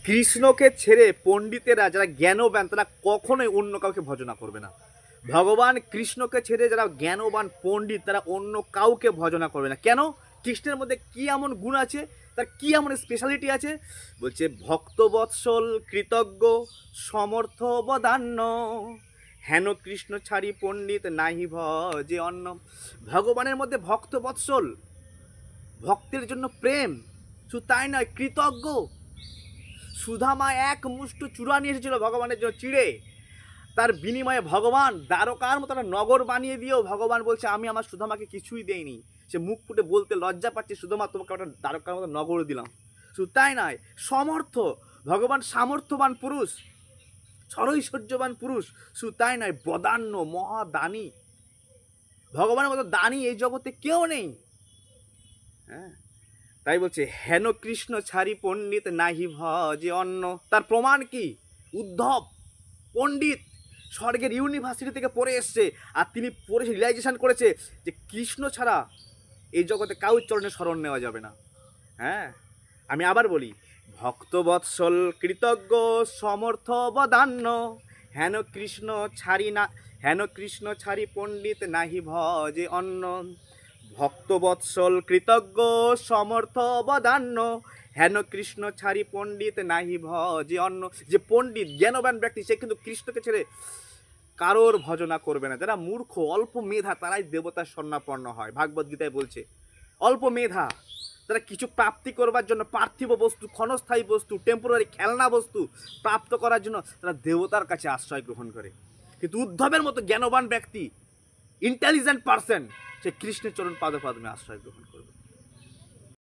কৃষ্ণকে ছেড়ে পণ্ডিতেরা যারা জ্ঞানবান তারা কখনোই অন্য কাউকে ভজনা করবে না। ভগবান কৃষ্ণকে ছেড়ে যারা জ্ঞানবান পণ্ডিত তারা অন্য কাউকে ভজনা করবে না। কেন? কৃষ্ণের মধ্যে কি এমন গুণ আছে, তার কি এমন স্পেশালিটি আছে? বলছে ভক্তবৎসল কৃতজ্ঞ সমর্থ বদান্য হেন কৃষ্ণ ছাড়ি পণ্ডিত নাহি ভজে অন্য। ভগবানের মধ্যে ভক্তবৎসল, ভক্তের জন্য প্রেম, শুধু তাই নয়, কৃতজ্ঞ। সুধামা এক মুষ্ট চূড়া নিয়ে এসেছিল ভগবানের জন্য চিড়ে, তার বিনিময়ে ভগবান দ্বারকার মতো একটা নগর বানিয়ে দিয়েও ভগবান বলছে আমি আমার সুধামাকে কিছুই দেইনি। সে মুখ ফুটে বলতে লজ্জা পাচ্ছে, সুধামা তোমাকে একটা দ্বারকার মতো নগর দিলাম। শুধু তাই নয়, সমর্থ, ভগবান সামর্থ্যবান পুরুষ, সরৈশ্বর্যবান পুরুষ। শুধু তাই নয়, বদান্য, মহাদানী। ভগবানের মতো দানী এই জগতে কেউ নেই। হ্যাঁ, তাই বলছে হেন কৃষ্ণ ছাড়ি পণ্ডিত নাহি ভজে অন্য। তার প্রমাণ কি? উদ্ধব পণ্ডিত, স্বর্গের ইউনিভার্সিটি থেকে পড়ে এসছে, আর তিনি পড়ে রিয়েলাইজেশন করেছে যে কৃষ্ণ ছাড়া এই জগতে কাউর চরণে শরণ নেওয়া যাবে না। হ্যাঁ, আমি আবার বলি, ভক্তবৎসল কৃতজ্ঞ সমর্থ বদান্য হেন কৃষ্ণ ছাড়ি না, হেন কৃষ্ণ ছাড়ি পণ্ডিত নাহি ভজে অন্য। ভক্তবৎসল কৃতজ্ঞ সমর্থ বদান্য হেন কৃষ্ণ ছাড়ি পণ্ডিত নাহি ভজে অন্য। যে পণ্ডিত জ্ঞানবান ব্যক্তি সে কিন্তু কৃষ্ণকে ছেড়ে কারোর ভজনা করবে না। যারা মূর্খ অল্প মেধা তারাই দেবতার স্বর্ণাপন্ন হয়। ভাগবত গীতায় বলছে অল্প মেধা, তারা কিছু প্রাপ্তি করবার জন্য পার্থিব বস্তু, ক্ষণস্থায়ী বস্তু, টেম্পোরারি খেলনা বস্তু প্রাপ্ত করার জন্য তারা দেবতার কাছে আশ্রয় গ্রহণ করে। কিন্তু উদ্ধবের মতো জ্ঞানবান ব্যক্তি, ইন্টেলিজেন্ট পার্সন, সে কৃষ্ণের চরণ পাদপদ্মে আশ্রয় গ্রহণ করবে।